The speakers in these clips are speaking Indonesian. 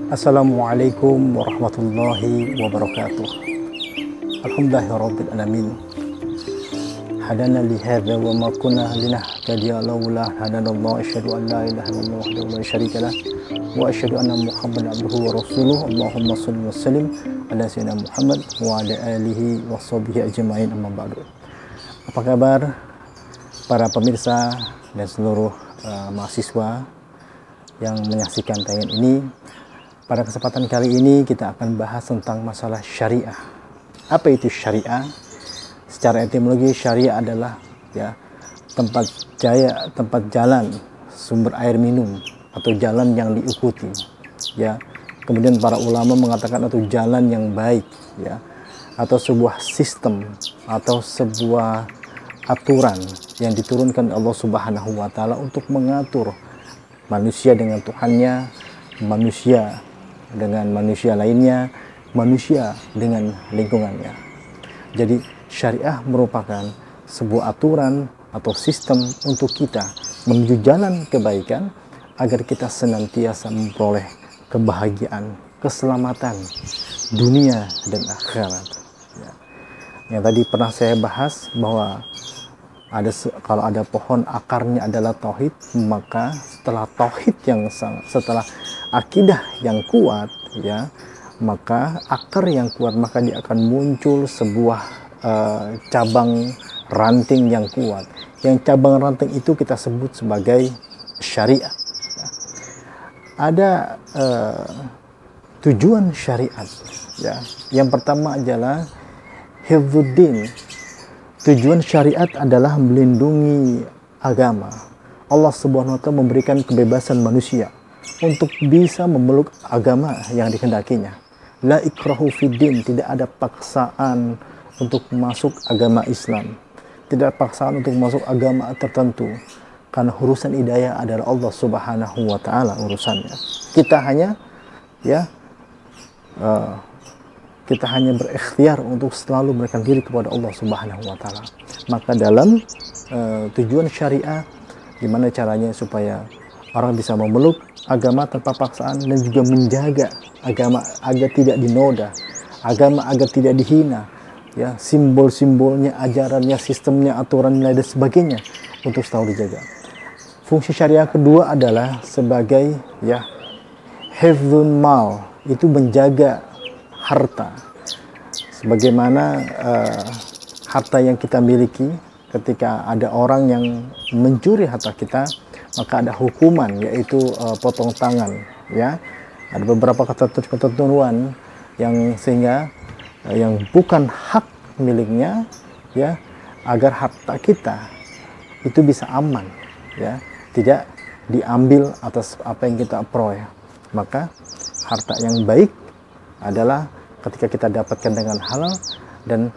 Assalamualaikum warahmatullahi wabarakatuh. Alhamdulillahirabbil alamin. Hadana li hadza wa ma kunna linahtadiya laula hadanallahu asyhadu an la ilaha illallah wahdahu la syarika lah wa asyhadu anna Muhammadan abduhu wa rasuluh. Allahumma shalli wa sallim ala sayyidina Muhammad wa ala alihi wa sahbihi ajmain, amma ba'du. Apa kabar para pemirsa dan seluruh mahasiswa yang menyaksikan tayangan ini? Pada kesempatan kali ini kita akan bahas tentang masalah syariah. Apa itu syariah? Secara etimologi syariah adalah tempat jalan, sumber air minum atau jalan yang diikuti. Kemudian para ulama mengatakan itu jalan yang baik, atau sebuah sistem atau sebuah aturan yang diturunkan Allah Subhanahu wa taala untuk mengatur manusia dengan Tuhannya, manusia dengan manusia lainnya, manusia dengan lingkungannya. Jadi syariah merupakan sebuah aturan atau sistem untuk kita menuju jalan kebaikan agar kita senantiasa memperoleh kebahagiaan, keselamatan dunia dan akhirat. Yang tadi pernah saya bahas bahwa kalau ada pohon akarnya adalah tauhid, maka setelah akidah yang kuat, maka akar yang kuat, maka dia akan muncul sebuah cabang ranting yang kuat. Yang cabang ranting itu kita sebut sebagai syariat. Ada tujuan syariat. Yang pertama adalah hifdzuddin. Tujuan syariat adalah melindungi agama. Allah Subhanahu wa taala memberikan kebebasan manusia untuk bisa memeluk agama yang dikehendakinya. La ikrahu fiddin, tidak ada paksaan untuk masuk agama Islam. Tidak ada paksaan untuk masuk agama tertentu. Karena urusan hidayah adalah Allah Subhanahu wa taala urusannya. Kita hanya berikhtiar untuk selalu memberikan diri kepada Allah Subhanahu wa taala. Maka dalam tujuan syariah, gimana caranya supaya orang bisa memeluk agama tanpa paksaan dan juga menjaga agama agar tidak dinoda, agama agar tidak dihina, simbol-simbolnya, ajarannya, sistemnya, aturannya dan sebagainya untuk selalu dijaga. Fungsi syariah kedua adalah sebagai hifdzun mal, itu menjaga harta. Sebagaimana harta yang kita miliki, ketika ada orang yang mencuri harta kita, maka ada hukuman, yaitu potong tangan. Ada beberapa ketentuan yang sehingga yang bukan hak miliknya, agar harta kita itu bisa aman, tidak diambil atas apa yang kita peroleh. Maka harta yang baik adalah ketika kita dapatkan dengan halal, dan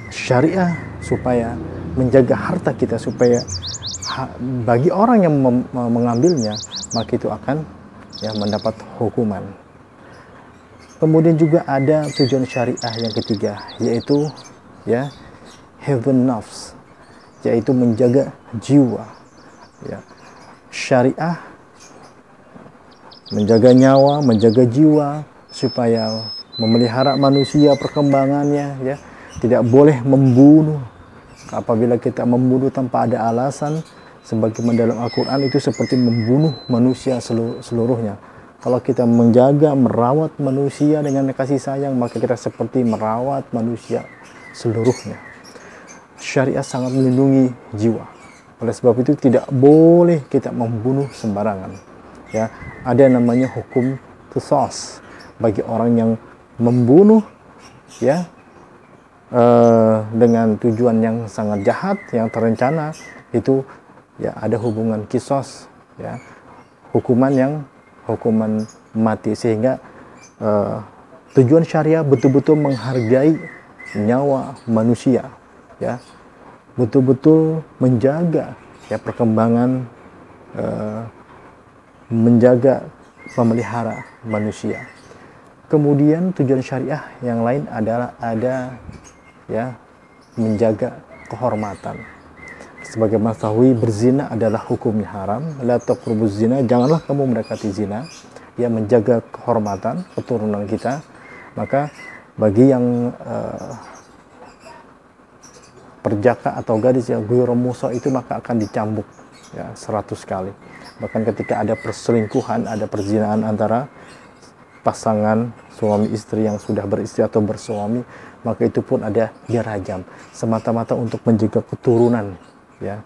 syariah supaya menjaga harta kita supaya bagi orang yang mengambilnya, maka itu akan mendapat hukuman. Kemudian juga ada tujuan syariah yang ketiga, yaitu hifdzun nafs, yaitu menjaga jiwa. Syariah menjaga nyawa, menjaga jiwa supaya memelihara manusia perkembangannya, tidak boleh membunuh. Apabila kita membunuh tanpa ada alasan, sebagaimana dalam Al-Quran, itu seperti membunuh manusia seluruhnya. Kalau kita menjaga, merawat manusia dengan kasih sayang, maka kita seperti merawat manusia seluruhnya. Syariat sangat melindungi jiwa. Oleh sebab itu tidak boleh kita membunuh sembarangan. Ada namanya hukum qisas bagi orang yang membunuh dengan tujuan yang sangat jahat, yang terencana, itu ada hubungan kisos, hukuman mati. Sehingga tujuan syariah betul-betul menghargai nyawa manusia, betul-betul menjaga perkembangan, menjaga, memelihara manusia. Kemudian tujuan syariah yang lain adalah menjaga kehormatan. Sebagaimana tahu, berzina adalah hukumnya haram. La taqrabuz zina, janganlah kamu mendekati zina. ya menjaga kehormatan keturunan kita, maka bagi yang perjaka atau gadis yang ghairu muhsan itu maka akan dicambuk ya 100 kali. Bahkan ketika ada perselingkuhan, ada perzinahan antara pasangan suami istri yang sudah beristri atau bersuami, maka itu pun ada dia rajam semata-mata untuk menjaga keturunan ya.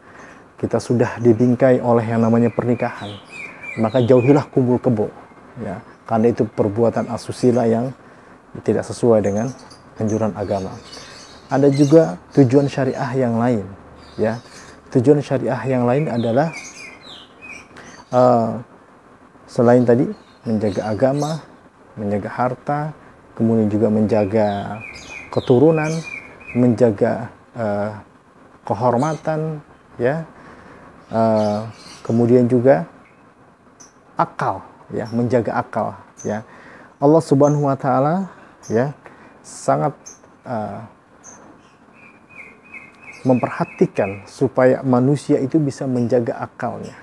Kita sudah dibingkai oleh yang namanya pernikahan, maka jauhilah kumpul kebo ya, karena itu perbuatan asusila yang tidak sesuai dengan anjuran agama. Ada juga tujuan syariah yang lain ya. Tujuan syariah yang lain adalah selain tadi menjaga agama, menjaga harta, kemudian juga menjaga keturunan, menjaga kehormatan ya, kemudian juga akal ya, menjaga akal ya. Allah Subhanahu wa taala ya sangat memperhatikan supaya manusia itu bisa menjaga akalnya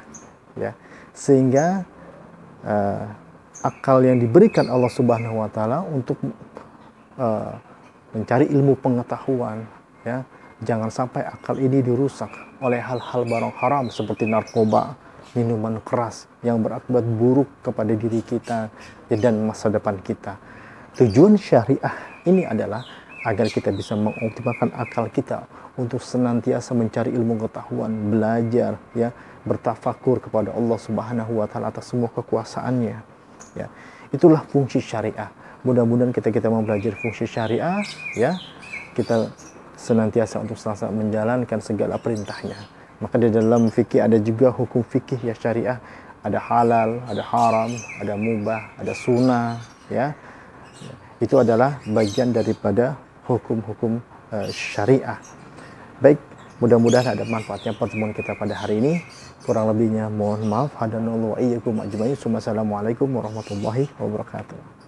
ya, sehingga akal yang diberikan Allah Subhanahu wa taala untuk mencari ilmu pengetahuan ya, jangan sampai akal ini dirusak oleh hal-hal barang haram seperti narkoba, minuman keras yang berakibat buruk kepada diri kita dan masa depan kita. Tujuan syariah ini adalah agar kita bisa mengoptimalkan akal kita untuk senantiasa mencari ilmu pengetahuan, belajar ya, bertafakur kepada Allah Subhanahu wa taala atas semua kekuasaannya ya. Itulah fungsi syariah. Mudah-mudahan kita mempelajari fungsi syariah ya, kita senantiasa untuk senantiasa menjalankan segala perintahnya. Maka di dalam fikih ada juga hukum fikih ya syariah, ada halal, ada haram, ada mubah, ada sunnah ya. Itu adalah bagian daripada hukum-hukum syariah. Baik, mudah-mudahan ada manfaatnya pertemuan kita pada hari ini. Kurang lebihnya mohon maaf. Hadanallahu wa iyyakum ajmain. Wassalamualaikum warahmatullahi wabarakatuh.